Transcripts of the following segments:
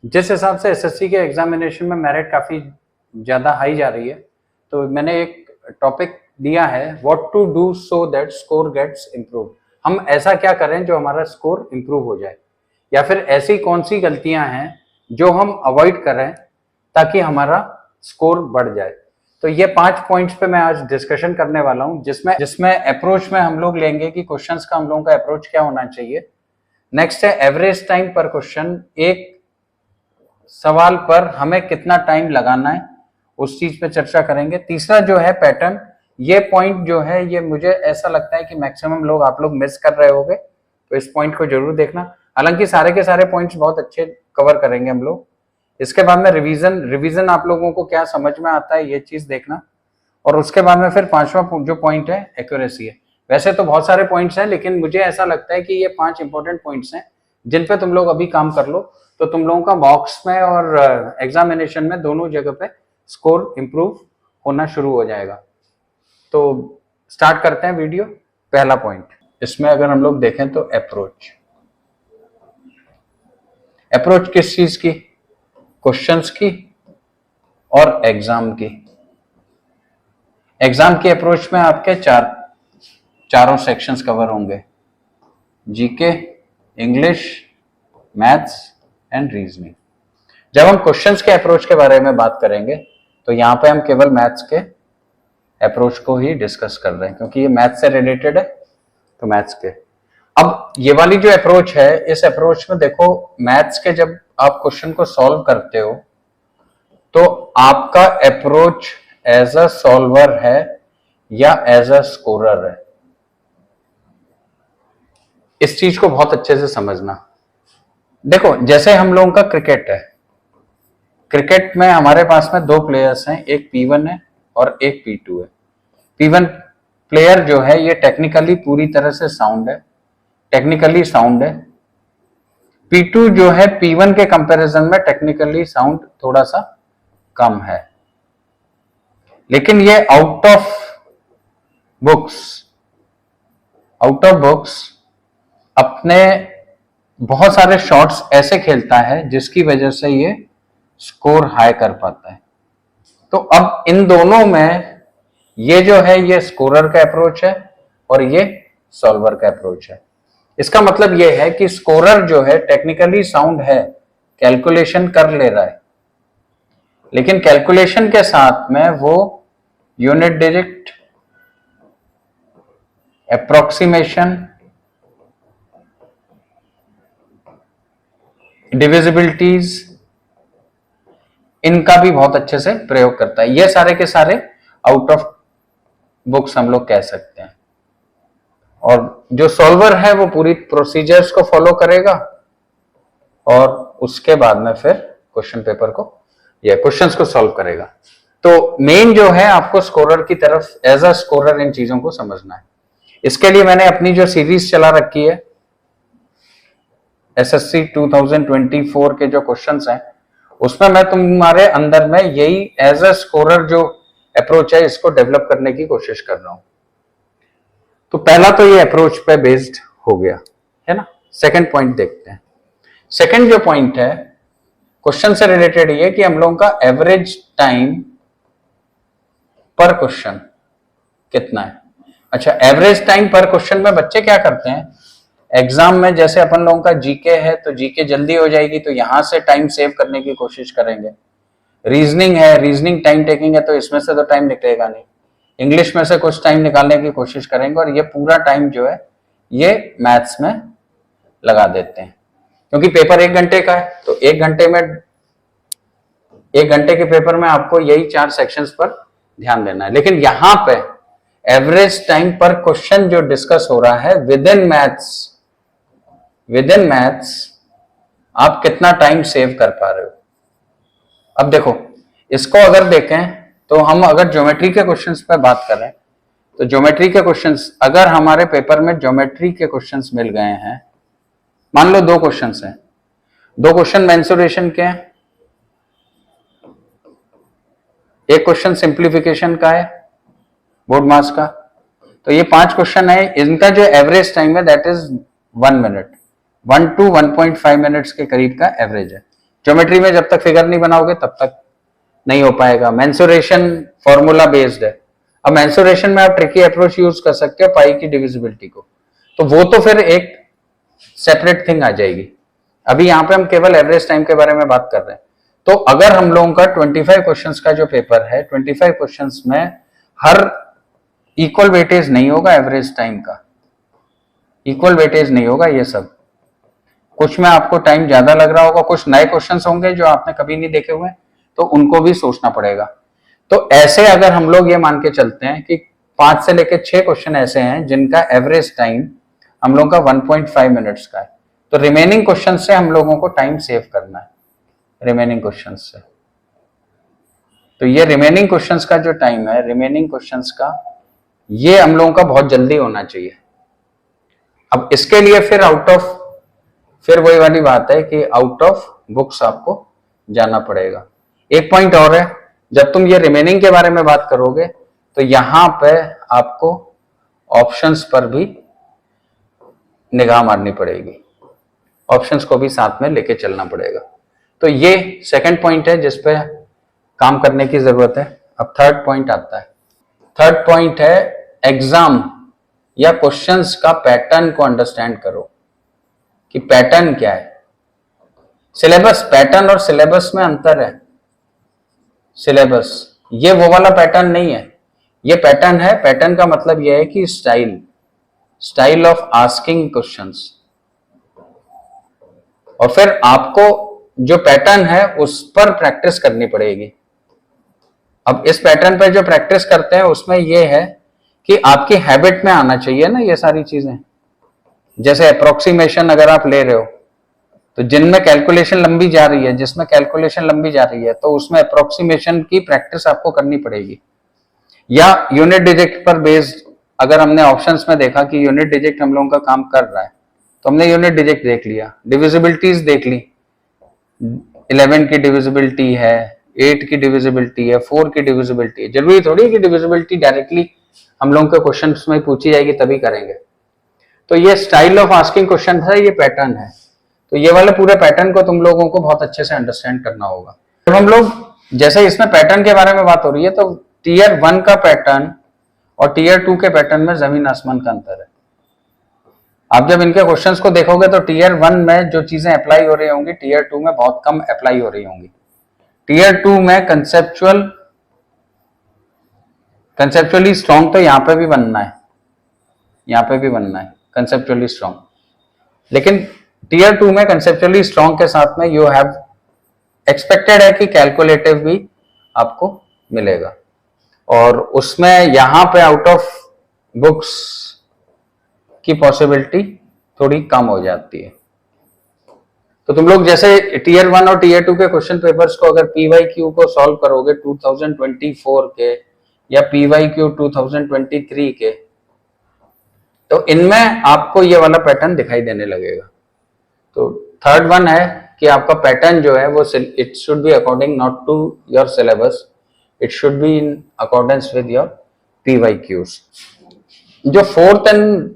जिस हिसाब से एसएससी के एग्जामिनेशन में मेरिट काफ़ी ज़्यादा हाई जा रही है, तो मैंने एक टॉपिक दिया है, what to do so that score gets improve. हम ऐसा क्या करें जो हमारा स्कोर इम्प्रूव हो जाए, या फिर ऐसी कौन सी गलतियां हैं जो हम अवॉइड करें ताकि हमारा स्कोर बढ़ जाए। तो ये 5 पॉइंट्स पे मैं आज डिस्कशन करने वाला हूं, जिसमें अप्रोच में हम लोग लेंगे कि क्वेश्चंस का हम लोगों का अप्रोच क्या होना चाहिए। नेक्स्ट है एवरेज टाइम पर क्वेश्चन, एक सवाल पर हमें कितना टाइम लगाना है, उस चीज पे चर्चा करेंगे। तीसरा जो है पैटर्न, ये पॉइंट जो है ये मुझे ऐसा लगता है कि मैक्सिमम लोग आप लोग मिस कर रहे होंगे, तो इस पॉइंट को जरूर देखना। हालांकि सारे के सारे पॉइंट्स बहुत अच्छे कवर करेंगे हम लोग। इसके बाद में रिवीजन आप लोगों को क्या समझ में आता है ये चीज देखना, और उसके बाद में फिर पांचवा जो पॉइंट है एक्यूरेसी है। वैसे तो बहुत सारे पॉइंट्स हैं, लेकिन मुझे ऐसा लगता है कि ये 5 इंपॉर्टेंट पॉइंट्स हैं जिन पे तुम लोग अभी काम कर लो, तो तुम लोगों का बॉक्स में और एग्जामिनेशन में दोनों जगह पे स्कोर इंप्रूव होना शुरू हो जाएगा। तो स्टार्ट करते हैं वीडियो। पहला पॉइंट, इसमें अगर हम लोग देखें तो अप्रोच किस चीज की? क्वेश्चंस की और एग्जाम की। एग्जाम की अप्रोच में आपके चारों सेक्शंस कवर होंगे, GK, English, maths and reasoning. जब हम क्वेश्चंस के अप्रोच के बारे में बात करेंगे तो यहाँ पे हम केवल मैथ्स के अप्रोच को ही डिस्कस कर रहे हैं, क्योंकि ये मैथ्स से रिलेटेड है, तो मैथ्स के। अब ये वाली जो अप्रोच है, इस अप्रोच में देखो, मैथ्स के जब आप क्वेश्चन को सॉल्व करते हो तो आपका अप्रोच एज अ सॉल्वर है या एज अ स्कोरर है, इस चीज को बहुत अच्छे से समझना। देखो, जैसे हम लोगों का क्रिकेट है, क्रिकेट में हमारे पास में 2 प्लेयर्स हैं, एक P1 है और एक P2 है। P1 प्लेयर जो है ये टेक्निकली पूरी तरह से साउंड है, टेक्निकली साउंड है। P2 जो है P1 के कंपैरिजन में टेक्निकली साउंड थोड़ा सा कम है, लेकिन ये आउट ऑफ बुक्स अपने बहुत सारे शॉट्स ऐसे खेलता है जिसकी वजह से ये स्कोर हाई कर पाता है। तो अब इन दोनों में ये जो है ये स्कोरर का अप्रोच है और ये सॉल्वर का अप्रोच है। इसका मतलब ये है कि स्कोरर जो है टेक्निकली साउंड है, कैलकुलेशन कर ले रहा है, लेकिन कैलकुलेशन के साथ में वो यूनिट डिजिट, अप्रोक्सीमेशन, डिविजिबिलिटीज, इनका भी बहुत अच्छे से प्रयोग करता है। ये सारे के सारे आउट ऑफ बुक्स हम लोग कह सकते हैं। और जो सॉल्वर है वो पूरी प्रोसीजर्स को फॉलो करेगा और उसके बाद में फिर क्वेश्चन पेपर को या क्वेश्चंस को सॉल्व करेगा। तो मेन जो है आपको स्कोरर की तरफ एज अ स्कोरर इन चीजों को समझना है। इसके लिए मैंने अपनी जो सीरीज चला रखी है, एसएससी 2024 के जो क्वेश्चंस हैं, उसमें मैं तुम्हारे अंदर में यही एज अ स्कोरर जो अप्रोच है इसको डेवलप करने की कोशिश कर रहा हूं। तो पहला तो ये अप्रोच पे बेस्ड हो गया है ना। सेकंड पॉइंट देखते हैं। सेकंड जो पॉइंट है क्वेश्चन से रिलेटेड ये कि हम लोगों का एवरेज टाइम पर क्वेश्चन कितना है। अच्छा, एवरेज टाइम पर क्वेश्चन में बच्चे क्या करते हैं, एग्जाम में जैसे अपन लोगों का जीके है तो जीके जल्दी हो जाएगी तो यहां से टाइम सेव करने की कोशिश करेंगे। रीजनिंग है, रीजनिंग टाइम टेकिंग है, तो इसमें से तो टाइम निकलेगा नहीं। इंग्लिश में से कुछ टाइम निकालने की कोशिश करेंगे और ये पूरा टाइम जो है ये मैथ्स में लगा देते हैं, क्योंकि पेपर 1 घंटे का है। तो 1 घंटे के पेपर में आपको यही 4 सेक्शंस पर ध्यान देना है। लेकिन यहां पे एवरेज टाइम पर क्वेश्चन जो डिस्कस हो रहा है विद इन मैथ्स आप कितना टाइम सेव कर पा रहे हो। अब देखो, इसको अगर देखें तो हम अगर ज्योमेट्री के क्वेश्चंस पर बात करें तो ज्योमेट्री के क्वेश्चंस, अगर हमारे पेपर में ज्योमेट्री के क्वेश्चंस मिल गए हैं, मान लो 2 क्वेश्चंस हैं, 2 क्वेश्चन मेंसुरेशन के हैं, एक क्वेश्चन सिंप्लीफिकेशन का है बोर्ड मास का, तो ये 5 क्वेश्चन है। इनका जो एवरेज टाइम है that is 1 minute, 1 to 1.5 minutes के करीब का एवरेज है। ज्योमेट्री में जब तक फिगर नहीं बनाओगे तब तक नहीं हो पाएगा। मेंसुरेशन फॉर्मूला बेस्ड है। अब मेंसुरेशन में आप ट्रिकी अप्रोच यूज कर सकते हो पाई की डिविजिबिलिटी को, तो वो तो फिर एक सेपरेट थिंग आ जाएगी। अभी यहाँ पे हम केवल एवरेज टाइम के बारे में बात कर रहे हैं। तो अगर हम लोगों का 25 क्वेश्चंस का जो पेपर है, 25 क्वेश्चंस में हर इक्वल वेटेज नहीं होगा, एवरेज टाइम का इक्वल वेटेज नहीं होगा। ये सब कुछ में आपको टाइम ज्यादा लग रहा होगा, कुछ नए क्वेश्चंस होंगे जो आपने कभी नहीं देखे हुए, तो उनको भी सोचना पड़ेगा। तो ऐसे अगर हम लोग ये मान के चलते हैं कि 5 से लेकर 6 क्वेश्चन ऐसे हैं जिनका एवरेज टाइम हम लोगों का 1.5 मिनट्स का है, तो रिमेनिंग क्वेश्चन से हम लोगों को टाइम सेव करना है। रिमेनिंग क्वेश्चन से, तो ये रिमेनिंग क्वेश्चंस का जो टाइम है, रिमेनिंग क्वेश्चंस का, ये हम लोगों का बहुत जल्दी होना चाहिए। अब इसके लिए फिर वही वाली बात है कि आउट ऑफ बुक्स आपको जाना पड़ेगा। एक पॉइंट और है, जब तुम ये रिमेनिंग के बारे में बात करोगे तो यहां पे आपको ऑप्शंस पर भी निगाह मारनी पड़ेगी, ऑप्शंस को भी साथ में लेके चलना पड़ेगा। तो ये सेकंड पॉइंट है जिस पे काम करने की जरूरत है। अब थर्ड पॉइंट आता है। थर्ड पॉइंट है एग्जाम या क्वेश्चंस का पैटर्न को अंडरस्टैंड करो कि पैटर्न क्या है। सिलेबस, पैटर्न और सिलेबस में अंतर है। सिलेबस ये वो वाला पैटर्न नहीं है, ये पैटर्न है। पैटर्न का मतलब यह है कि स्टाइल ऑफ आस्किंग क्वेश्चंस, और फिर आपको जो पैटर्न है उस पर प्रैक्टिस करनी पड़ेगी। अब इस पैटर्न पर जो प्रैक्टिस करते हैं उसमें यह है कि आपकी हैबिट में आना चाहिए ना ये सारी चीजें। जैसे अप्रोक्सीमेशन अगर आप ले रहे हो तो जिनमें कैलकुलेशन लंबी जा रही है, जिसमें कैलकुलेशन लंबी जा रही है, तो उसमें अप्रोक्सीमेशन की प्रैक्टिस आपको करनी पड़ेगी। या यूनिट डिजिट पर बेस्ड, अगर हमने ऑप्शंस में देखा कि यूनिट डिजिट हम लोगों का काम कर रहा है, तो हमने यूनिट डिजिट देख लिया, डिविजिबिलिटीज देख ली, 11 की डिविजिबिलिटी है, 8 की डिविजिबिलिटी है, 4 की डिविजिबिलिटी है। जरूरी थोड़ी है कि डिविजिबिलिटी डायरेक्टली हम लोगों के क्वेश्चन में पूछी जाएगी तभी करेंगे। तो ये स्टाइल ऑफ आस्किंग क्वेश्चन है, ये पैटर्न है। तो ये वाले पूरे पैटर्न को तुम लोगों को बहुत अच्छे से अंडरस्टैंड करना होगा। जब हम लोग, जैसे इसमें पैटर्न के बारे में बात हो रही है, तो टीयर 1 का पैटर्न और टीयर 2 के पैटर्न में जमीन आसमान का अंतर है। आप जब इनके क्वेश्चंस को देखोगे तो टीयर 1 में जो चीजें अप्लाई हो रही होंगी, टीयर 2 में बहुत कम अप्लाई हो रही होंगी। टीयर 2 में कंसेप्चुअली स्ट्रॉन्ग तो यहां पे भी बनना है, यहां पे भी बनना है कंसेप्चुअली स्ट्रॉन्ग, लेकिन टीयर 2 में कंसेप्चुअली स्ट्रॉन्ग के साथ में यू हैव एक्सपेक्टेड है कि कैलकुलेटिव भी आपको मिलेगा, और उसमें यहां पे आउट ऑफ बुक्स की पॉसिबिलिटी थोड़ी कम हो जाती है। तो तुम लोग जैसे टीयर 1 और टीयर 2 के क्वेश्चन पेपर्स को अगर PYQ को सॉल्व करोगे 2024 के या PYQ 2023 के, तो इनमें आपको ये वाला पैटर्न दिखाई देने लगेगा। तो थर्ड वन है कि आपका पैटर्न जो है वो it should be according not to your syllabus, it should be in accordance with your PYQs। जो fourth and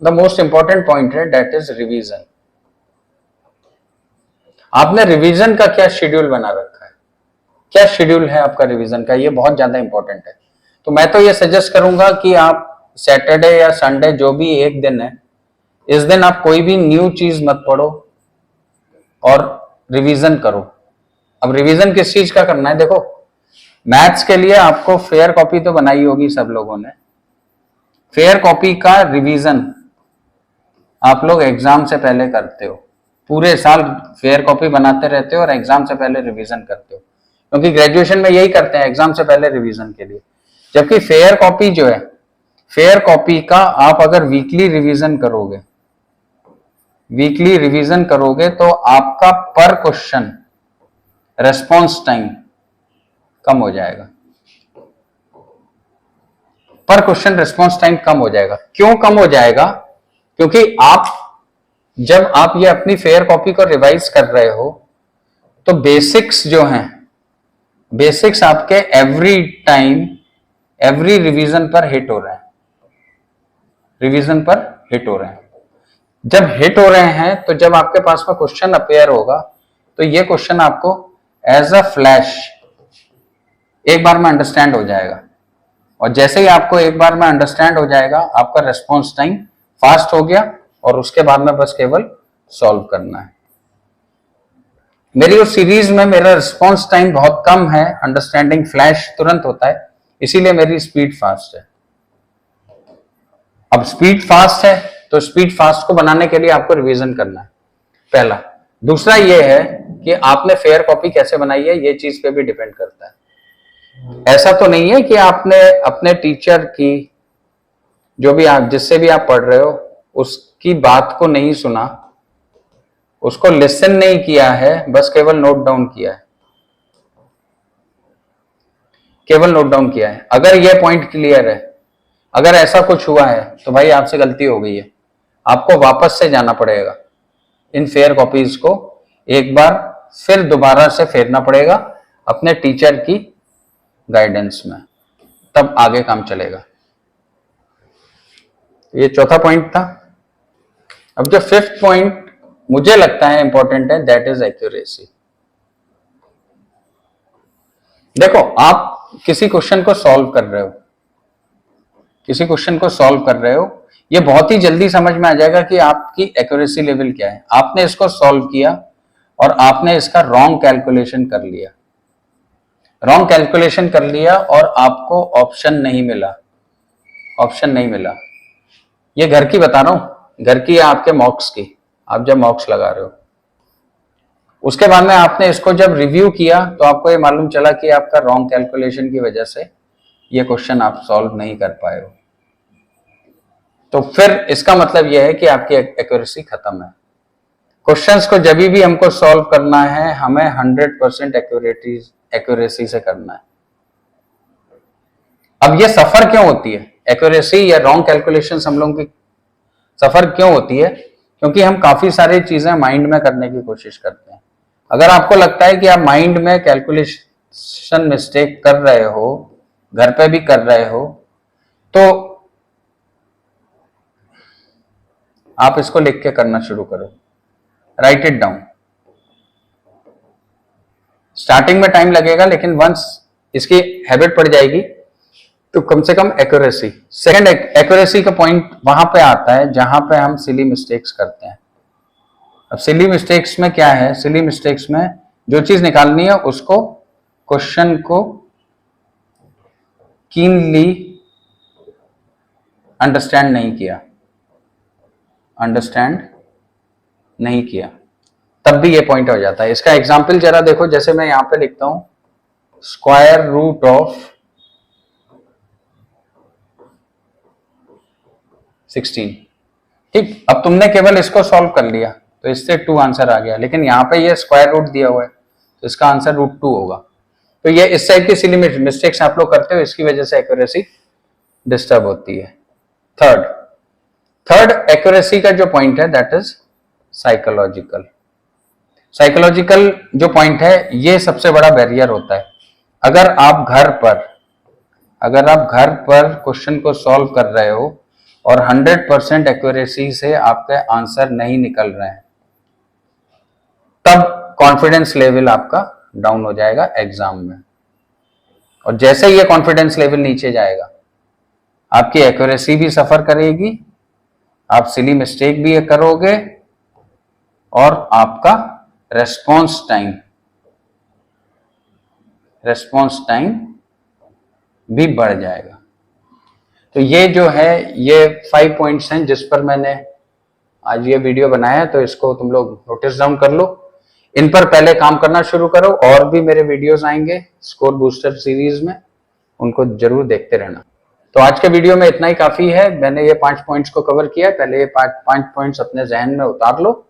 the most important point है, दैट इज रिवीजन। आपने रिवीजन का क्या शेड्यूल बना रखा है, क्या शेड्यूल है आपका रिवीजन का, ये बहुत ज्यादा इंपॉर्टेंट है। तो मैं तो ये सजेस्ट करूंगा कि आप सैटरडे या संडे जो भी एक दिन है, इस दिन आप कोई भी न्यू चीज मत पढ़ो और रिवीजन करो। अब रिवीजन किस चीज का करना है, देखो मैथ्स के लिए आपको फेयर कॉपी तो बनाई होगी सब लोगों ने। फेयर कॉपी का रिवीजन आप लोग एग्जाम से पहले करते हो, पूरे साल फेयर कॉपी बनाते रहते हो और एग्जाम से पहले रिवीजन करते हो, क्योंकि ग्रेजुएशन में यही करते हैं एग्जाम से पहले रिवीजन के लिए। जबकि फेयर कॉपी जो है, फेयर कॉपी का आप अगर वीकली रिवीजन करोगे तो आपका पर क्वेश्चन रेस्पॉन्स टाइम कम हो जाएगा, पर क्वेश्चन रेस्पॉन्स टाइम कम हो जाएगा। क्यों कम हो जाएगा? क्योंकि जब आप ये अपनी फेयर कॉपी को रिवाइज कर रहे हो तो बेसिक्स जो हैं, बेसिक्स आपके एवरी टाइम एवरी रिवीजन पर हिट हो रहे हैं, रिवीजन पर हिट हो रहे हैं। जब हिट हो रहे हैं तो जब आपके पास में क्वेश्चन अपेयर होगा तो ये क्वेश्चन आपको एज अ फ्लैश एक बार में अंडरस्टैंड हो जाएगा, और जैसे ही आपको एक बार में अंडरस्टैंड हो जाएगा, आपका रेस्पॉन्स टाइम फास्ट हो गया, और उसके बाद में बस केवल सॉल्व करना है। मेरी उस सीरीज में मेरा रिस्पॉन्स टाइम बहुत कम है, अंडरस्टैंडिंग फ्लैश तुरंत होता है, इसीलिए मेरी स्पीड फास्ट है। अब स्पीड फास्ट है तो स्पीड फास्ट को बनाने के लिए आपको रिवीजन करना है, पहला। दूसरा ये है कि आपने फेयर कॉपी कैसे बनाई है, ये चीज पे भी डिपेंड करता है। ऐसा तो नहीं है कि आपने अपने टीचर की, जो भी आप जिससे भी आप पढ़ रहे हो, उसकी बात को नहीं सुना, उसको लिसन नहीं किया है, बस केवल नोट डाउन किया है, केवल नोट डाउन किया है। अगर ये पॉइंट क्लियर है, अगर ऐसा कुछ हुआ है तो भाई आपसे गलती हो गई है, आपको वापस से जाना पड़ेगा, इन फेयर कॉपीज को एक बार फिर दोबारा से फेरना पड़ेगा अपने टीचर की गाइडेंस में, तब आगे काम चलेगा। ये चौथा पॉइंट था। अब जो फिफ्थ पॉइंट मुझे लगता है इंपॉर्टेंट है, दैट इज एक्यूरेसी। देखो, आप किसी क्वेश्चन को सॉल्व कर रहे हो, किसी क्वेश्चन को सॉल्व कर रहे हो, ये बहुत ही जल्दी समझ में आ जाएगा कि आपकी एक्यूरेसी लेवल क्या है। आपने इसको सॉल्व किया और आपने इसका रॉन्ग कैलकुलेशन कर लिया, रॉन्ग कैलकुलेशन कर लिया और आपको ऑप्शन नहीं मिला, ऑप्शन नहीं मिला। ये घर की बता रहा हूं, घर की या आपके मॉक्स की, आप जब मॉक्स लगा रहे हो, उसके बाद में आपने इसको जब रिव्यू किया तो आपको ये मालूम चला कि आपका रॉन्ग कैलकुलेशन की वजह से ये क्वेश्चन आप सॉल्व नहीं कर पाए हो, तो फिर इसका मतलब यह है कि आपकी एक्यूरेसी खत्म है। क्वेश्चंस को जब भी हमको सॉल्व करना है, हमें 100% एक्यूरेसी से करना है। अब ये सफर क्यों होती है, एक्यूरेसी या रॉन्ग कैलकुलेशंस हम लोगों की सफर क्यों होती है? क्योंकि हम काफी सारी चीजें माइंड में करने की कोशिश करते हैं। अगर आपको लगता है कि आप माइंड में कैलकुलेशन मिस्टेक कर रहे हो, घर पे भी कर रहे हो, तो आप इसको लिख के करना शुरू करो, राइट इट डाउन। स्टार्टिंग में टाइम लगेगा, लेकिन वंस इसकी हैबिट पड़ जाएगी तो कम से कम एक्यूरेसी। सेकंड, एक्यूरेसी का पॉइंट वहां पे आता है जहां पे हम सिली मिस्टेक्स करते हैं। अब सिली मिस्टेक्स में क्या है, सिली मिस्टेक्स में जो चीज निकालनी है उसको, क्वेश्चन को कीनली अंडरस्टैंड नहीं किया, अंडरस्टैंड नहीं किया, तब भी ये पॉइंट हो जाता है। इसका एग्जाम्पल जरा देखो, जैसे मैं यहां पे लिखता हूं स्क्वायर रूट ऑफ 16, ठीक। अब तुमने केवल इसको सॉल्व कर लिया तो इससे 2 आंसर आ गया, लेकिन यहां पे ये स्क्वायर रूट दिया हुआ है तो इसका आंसर √2 होगा। तो ये इस टाइप की सिली मिस्टेक्स आप लोग करते हो, इसकी वजह से एक्यूरेसी डिस्टर्ब होती है। थर्ड एक्यूरेसी का जो पॉइंट है दैट इज साइकोलॉजिकल। साइकोलॉजिकल जो पॉइंट है, ये सबसे बड़ा बैरियर होता है। अगर आप घर पर क्वेश्चन को सॉल्व कर रहे हो और 100% एक्यूरेसी से आपके आंसर नहीं निकल रहे हैं, तब कॉन्फिडेंस लेवल आपका डाउन हो जाएगा एग्जाम में। और जैसे ही ये कॉन्फिडेंस लेवल नीचे जाएगा, आपकी एक्यूरेसी भी सफर करेगी, आप सिली मिस्टेक भी करोगे, और आपका रेस्पॉन्स टाइम भी बढ़ जाएगा। तो ये जो है, ये 5 पॉइंट्स हैं जिस पर मैंने आज ये वीडियो बनाया है, तो इसको तुम लोग नोटिस डाउन कर लो, इन पर पहले काम करना शुरू करो। और भी मेरे वीडियोस आएंगे स्कोर बूस्टर सीरीज में, उनको जरूर देखते रहना। तो आज के वीडियो में इतना ही काफी है। मैंने ये 5 पॉइंट्स को कवर किया। पहले ये 5 पॉइंट्स अपने जहन में उतार लो,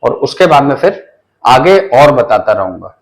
और उसके बाद में फिर आगे और बताता रहूंगा।